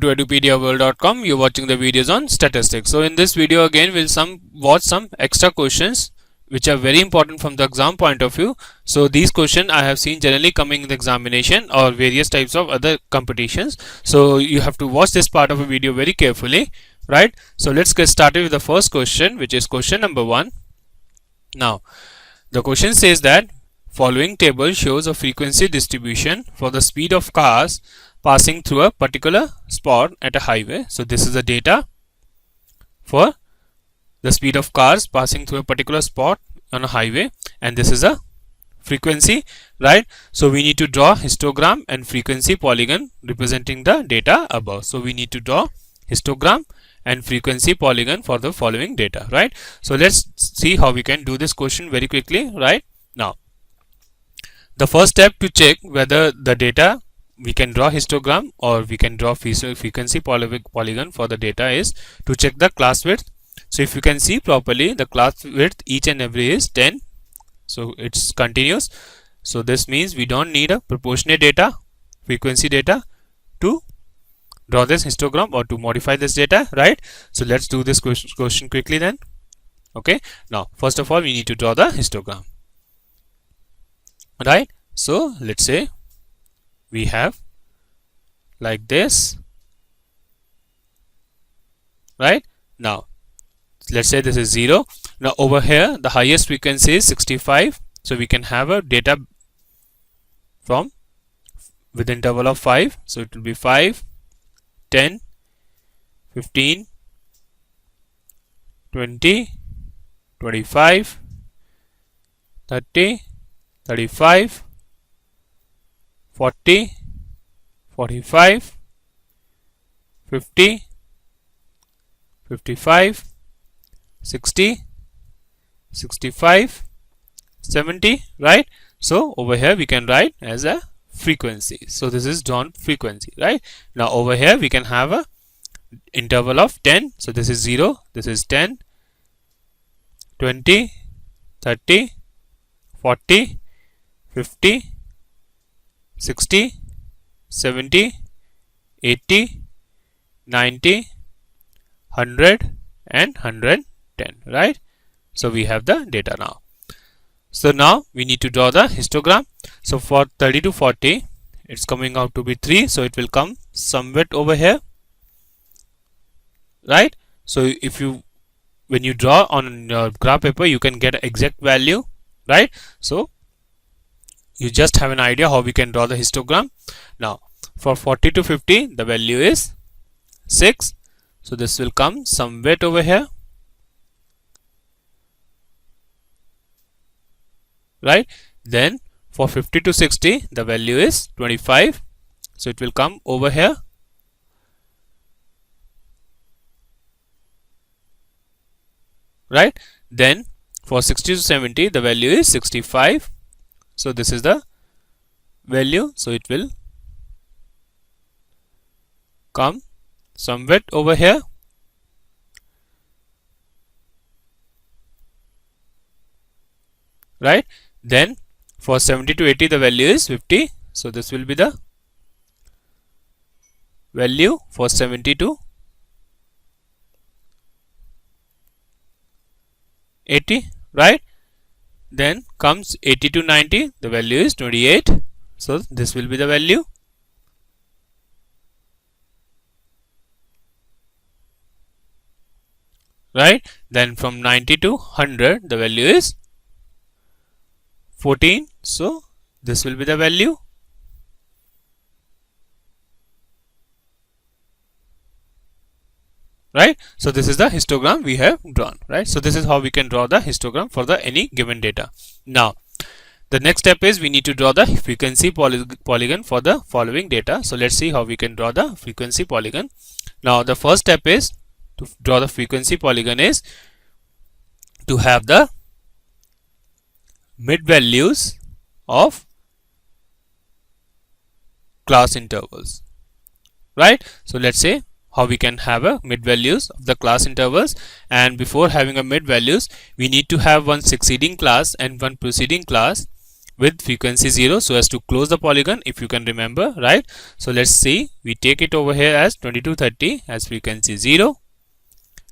to edupediaworld.com. You're watching the videos on statistics. So in this video again we'll watch some extra questions which are very important from the exam point of view. So these questions I have seen generally coming in the examination or various types of other competitions. So you have to watch this part of a video very carefully, right? So let's get started with the first question, which is question number 1. Now the question says that following table shows a frequency distribution for the speed of cars passing through a particular spot at a highway. So this is the data for the speed of cars passing through a particular spot on a highway, and this is a frequency, right? So we need to draw histogram and frequency polygon representing the data above. So we need to draw histogram and frequency polygon for the following data, right? So let's see how we can do this question very quickly, right? Now the first step to check whether the data we can draw histogram or we can draw frequency polygon for the data is to check the class width. So if you can see properly, the class width each and every is 10, so it's continuous. So this means we don't need a proportionate data, frequency data to draw this histogram or to modify this data, right? So let's do this question quickly then. Okay, now first of all we need to draw the histogram, right? So let's say we have like this, right? Now let's say this is 0. Now over here the highest frequency is 65, so we can have a data from with interval of 5. So it will be 5, 10, 15, 20, 25, 30, 35, 40, 45, 50, 55, 60, 65, 70, right? So over here we can write as a frequency. So this is drawn frequency, right? Now over here we can have a interval of 10. So this is 0, this is 10, 20, 30, 40, 50, 60, 70, 80, 90, 100 and 110, right? So we have the data now. So now we need to draw the histogram. So for 30 to 40 it's coming out to be 3, so it will come somewhat over here, right? So if you when you draw on your graph paper you can get an exact value, right? So you just have an idea how we can draw the histogram. Now for 40 to 50 the value is 6, so this will come somewhere over here, right? Then for 50 to 60 the value is 25, so it will come over here, right? Then for 60 to 70 the value is 65, so this is the value, so it will come somewhere over here, right? Then for 70 to 80 the value is 50, so this will be the value for 70 to 80, right? Then comes 80 to 90, the value is 28, so this will be the value, right? Then from 90 to 100 the value is 14, so this will be the value, right? So this is the histogram we have drawn, right? So this is how we can draw the histogram for the any given data. Now the next step is we need to draw the frequency polygon for the following data. So let's see how we can draw the frequency polygon. Now the first step is to draw the frequency polygon is to have the mid values of class intervals, right? So let's say how we can have a mid values of the class intervals, and before having a mid values we need to have one succeeding class and one preceding class with frequency 0 so as to close the polygon, if you can remember, right? So let's see, we take it over here as 2230 as frequency 0,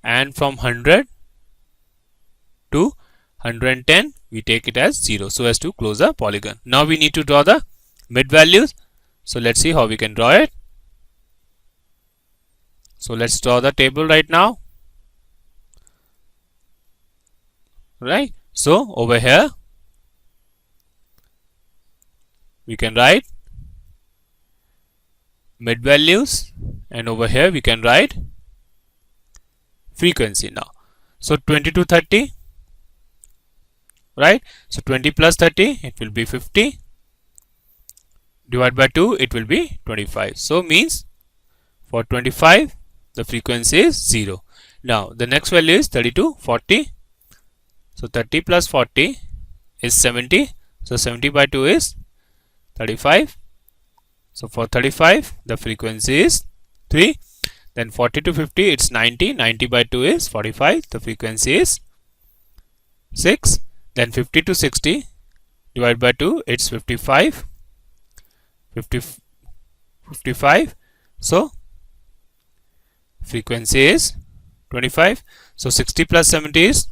and from 100 to 110 we take it as 0 so as to close the polygon. Now we need to draw the mid values. So let's see how we can draw it. So let's draw the table right now, right? So over here we can write mid values, and over here we can write frequency now. So 2230, right? So 20 plus 30, it will be 50, divided by 2, it will be 25. So means for 25 the frequency is 0. Now the next value is 3240. So 30 plus 40 is 70. So 70 by 2 is 35. So for 35 the frequency is 3. Then 40 to 50 it's 90. 90 by 2 is 45. The frequency is 6. Then 50 to 60 divided by 2 it's 55. 55. So frequency is 25. So 60 plus 70 is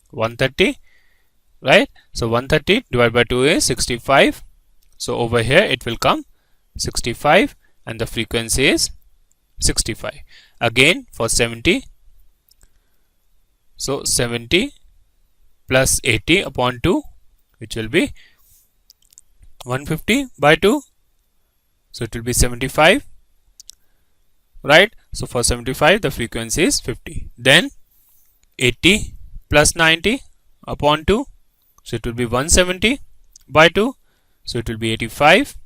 130, right? So 130 divided by 2 is 65. So over here it will come 65, and the frequency is 65. Again for 70, so 70 plus 80 upon 2, which will be 150 by 2, so it will be 75, right? So for 75 the frequency is 50. Then 80 plus 90 upon 2, so it will be 170 by 2, so it will be 85.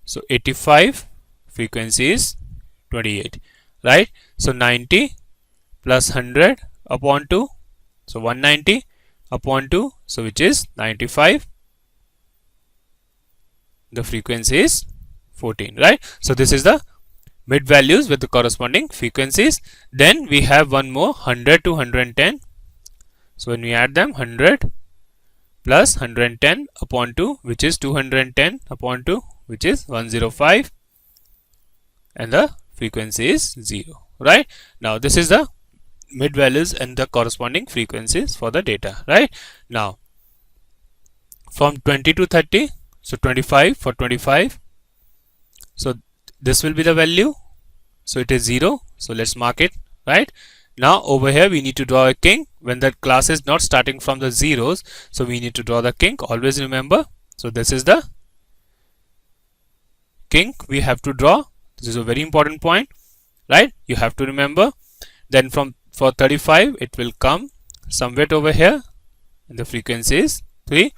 So 85 frequency is 28, right? So 90 plus 100 upon 2, so 190 upon 2, so which is 95. The frequency is 14, right? So this is the mid values with the corresponding frequencies. Then we have one more, 100 to 110. So when we add them, 100 plus 110 upon 2, which is 210 upon 2, which is 105, and the frequency is 0, right? Now this is the mid values and the corresponding frequencies for the data, right? Now from 20 to 30, so 25 for 25, so this will be the value, so it is 0, so let's mark it, right? Now over here we need to draw a king when the class is not starting from the zeros, so we need to draw the king, always remember. So this is the king we have to draw. This is a very important point, right? You have to remember. Then for 35 it will come somewhere over here, and the frequency is 3.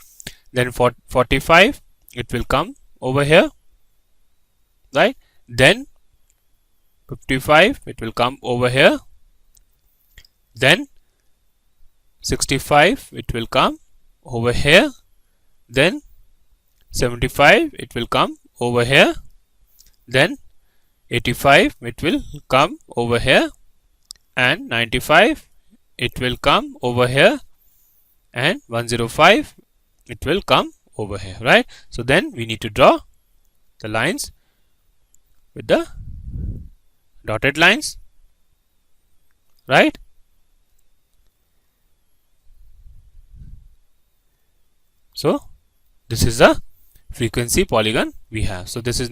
Then for 45 it will come over here, right? Then 55 it will come over here. Then 65 it will come over here. Then 75 it will come over here. Then 85 it will come over here, and 95 it will come over here, and 105 it will come over here, right? So then we need to draw the lines with the dotted lines, right? So this is the frequency polygon we have. So this is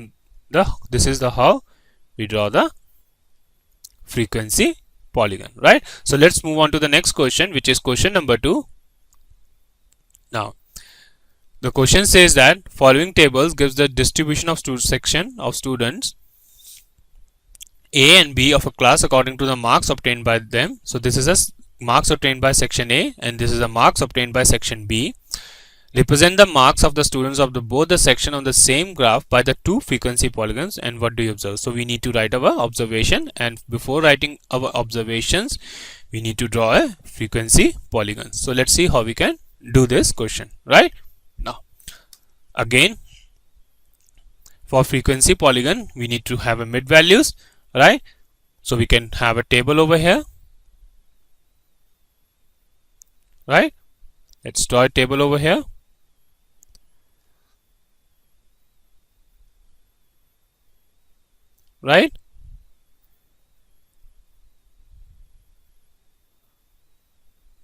the how we draw the frequency polygon, right? So let's move on to the next question, which is question number 2. Now the question says that following tables gives the distribution of section of students A and B of a class according to the marks obtained by them. So this is a marks obtained by section A, and this is the marks obtained by section B. Represent the marks of the students of both the section on the same graph by the two frequency polygons, and what do you observe? So we need to write our observation, and before writing our observations we need to draw a frequency polygon. So let's see how we can do this question, right? Now again, for frequency polygon we need to have a mid values, right? So we can have a table over here, right? Let's draw a table over here. right?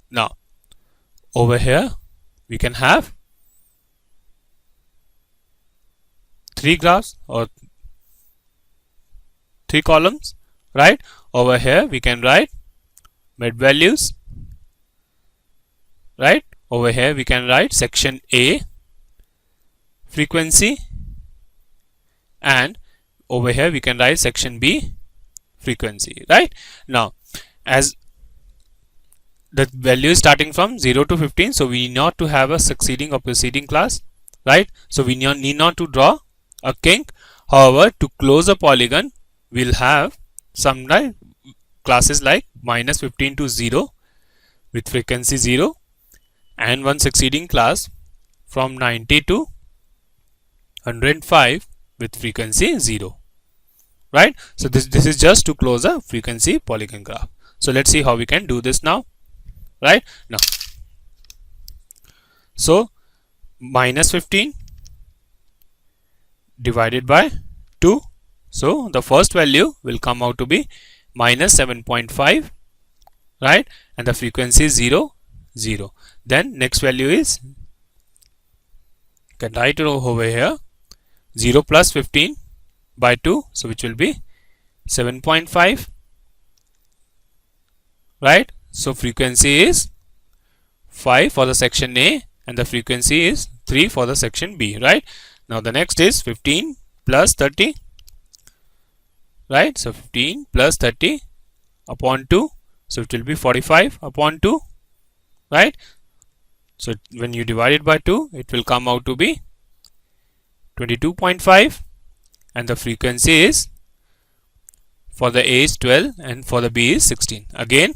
Now over here we can have three graphs or three columns, right? Over here we can write mid values, right? Over here we can write section A frequency, and over here we can write section B frequency, right? Now as the value is starting from 0 to 15, so we need not to have a succeeding or preceding class, right? So we need not to draw a kink. However, to close a polygon we'll have some classes like minus 15 to 0 with frequency 0, and one succeeding class from 90 to 105 with frequency 0, right? So this is just to close a frequency polygon graph. So let's see how we can do this now, right? Now so minus 15 divided by 2, so the first value will come out to be minus 7.5, right? And the frequency is 0, 0. Then next value is, you can write it over here, 0 plus 15 by 2, so which will be 7.5, right? So frequency is 5 for the section A and the frequency is 3 for the section B, right? Now the next is 15 plus 30, right? So 15 plus 30 upon 2, so it will be 45 upon 2, right? So when you divide it by 2, it will come out to be 22.5, and the frequency is, for the A is 12 and for the B is 16. Again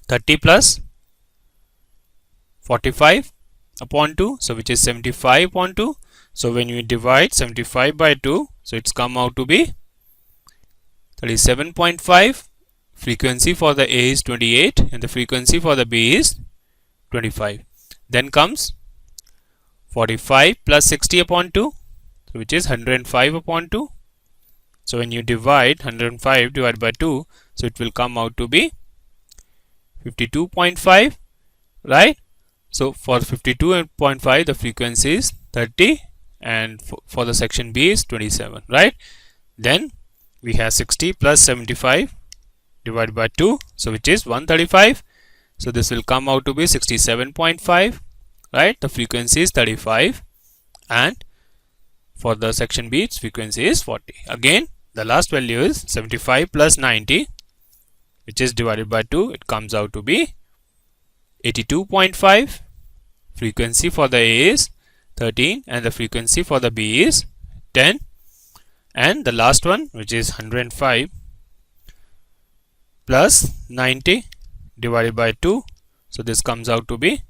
30 plus 45 upon 2, so which is 75 upon 2. So when you divide 75 by 2, so it's come out to be 37.5. Frequency for the A is 28 and the frequency for the B is 25. Then comes 45 plus 60 upon 2, so which is 105 upon 2. So when you divide 105 divided by 2, so it will come out to be 52.5, right? So for 52.5 the frequency is 30 and for the section B is 27, right? Then we have 60 plus 75 divided by 2, so which is 135. So this will come out to be 67.5, right? The frequency is 35, and for the section B its frequency is 40. Again the last value is 75 plus 90, which is divided by 2, it comes out to be 82.5. Frequency for the A is 13 and the frequency for the B is 10, and the last one, which is 105 plus 90 divided by 2, so this comes out to be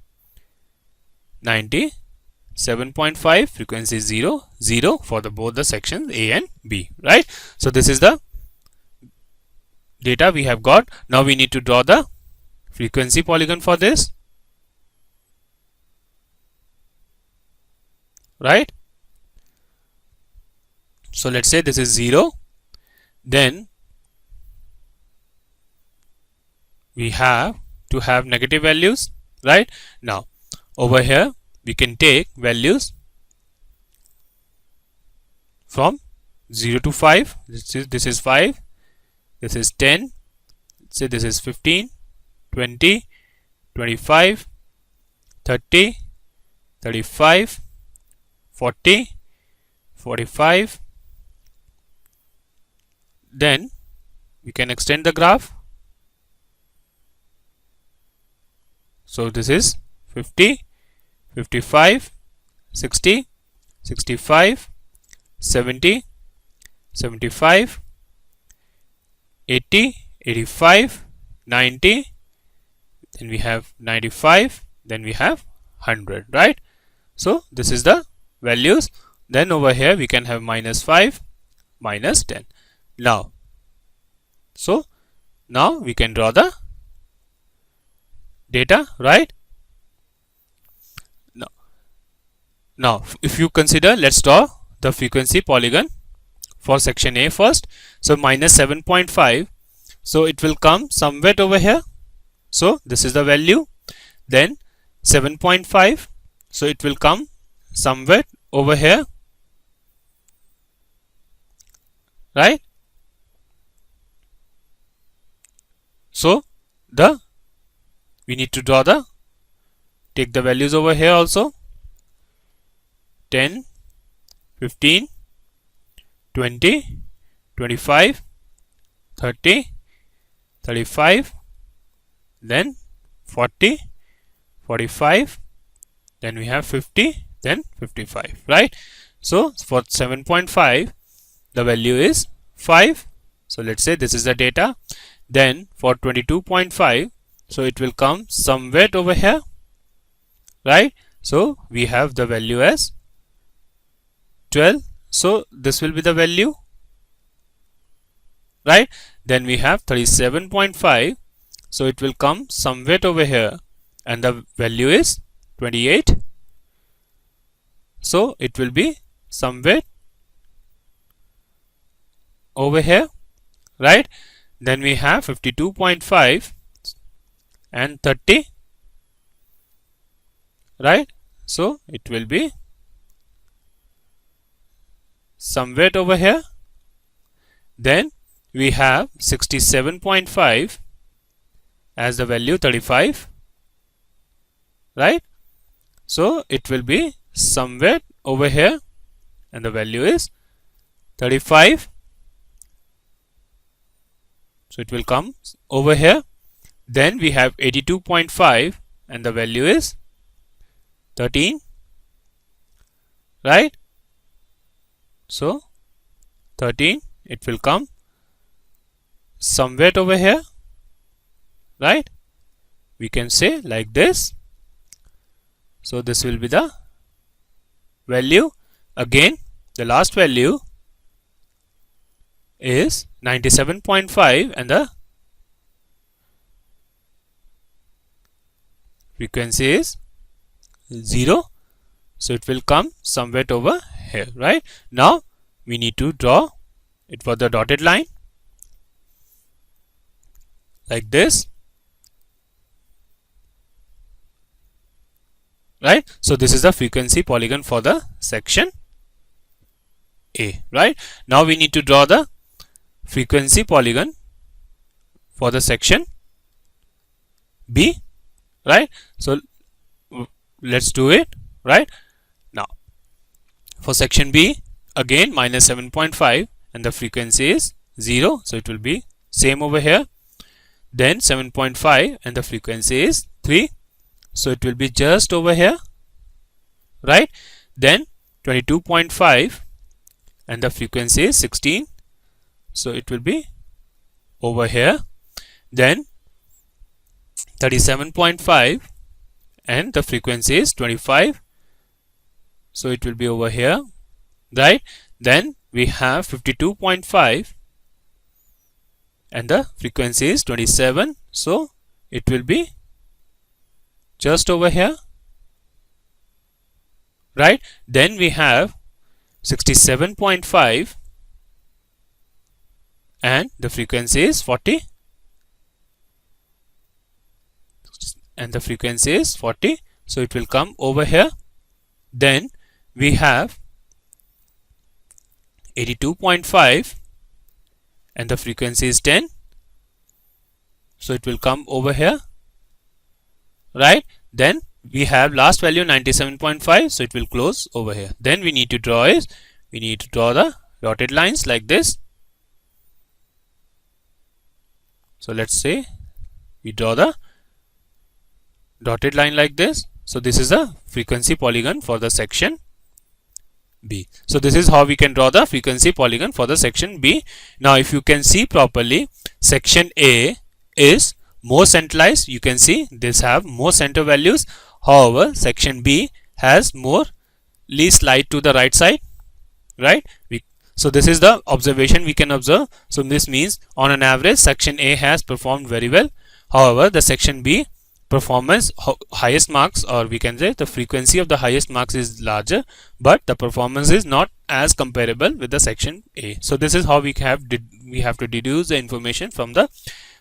97.5. frequency is 0, 0 for the both the sections A and B, right? So this is the data we have got. Now we need to draw the frequency polygon for this, right? So let's say this is 0, then we have to have negative values, right? Now over here we can take values from 0 to 5. This is 5, this is 10, say this is 15, 20, 25, 30, 35, 40, 45. Then we can extend the graph. So this is 50, 55, 60, 65, 70, 75, 80, 85, 90, then we have 95, then we have 100, right? So this is the values. Then over here we can have minus 5, minus 10. Now, so now we can draw the data, right? Now if you consider, let's draw the frequency polygon for section A first. So minus 7.5. So it will come somewhere over here. So this is the value. Then 7.5. So it will come somewhere over here. Right? So we need to draw take the values over here also. 10, 15, 20, 25, 30, 35, then 40, 45, then we have 50, then 55, right? So for 7.5 the value is 5. So let's say this is the data. Then for 22.5, so it will come somewhere over here, right? So we have the value as 12. So this will be the value, right? Then we have 37.5. So it will come somewhere over here and the value is 28. So it will be somewhere over here, right? Then we have 52.5 and 30, right? So it will be somewhere over here. Then we have 67.5 as the value 35, right? So it will be somewhere over here and the value is 35. So it will come over here. Then we have 82.5 and the value is 13, right? So 13, it will come somewhere over here, right? We can say like this. So this will be the value. Again, the last value is 97.5 and the frequency is 0. So it will come somewhere over here, right? Now we need to draw it for the dotted line like this, right? So this is the frequency polygon for the section A, right? Now we need to draw the frequency polygon for the section B, right? So let's do it, right? Now for section B, again minus 7.5 and the frequency is 0, so it will be same over here. Then 7.5 and the frequency is 3, so it will be just over here, right? Then 22.5 and the frequency is 16, so it will be over here. Then 37.5 and the frequency is 25, so it will be over here, right? Then we have 52.5 and the frequency is 27, so it will be just over here, right? Then we have 67.5 and the frequency is 40 and the frequency is 40, so it will come over here. Then we have 82.5 and the frequency is 10, so it will come over here, right? Then we have last value 97.5, so it will close over here. Then we need to draw the dotted lines like this. So let's say we draw the dotted line like this. So this is a frequency polygon for the section B. So this is how we can draw the frequency polygon for the section B. Now if you can see properly, section A is more centralized. You can see this have more center values. However, section B has more least light to the right side, right? So this is the observation we can observe. So this means on an average section A has performed very well. However, the section B performance highest marks, or we can say the frequency of the highest marks is larger, but the performance is not as comparable with the section A. So this is how we have to deduce the information from the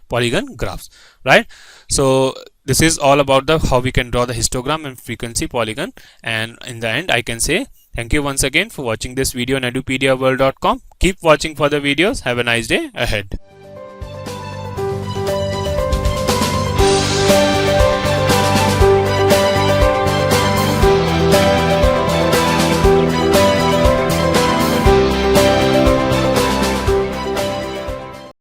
polygon graphs, right? So this is all about the how we can draw the histogram and frequency polygon. And in the end, I can say thank you once again for watching this video on edupediaworld.com. Keep watching further videos. Have a nice day ahead.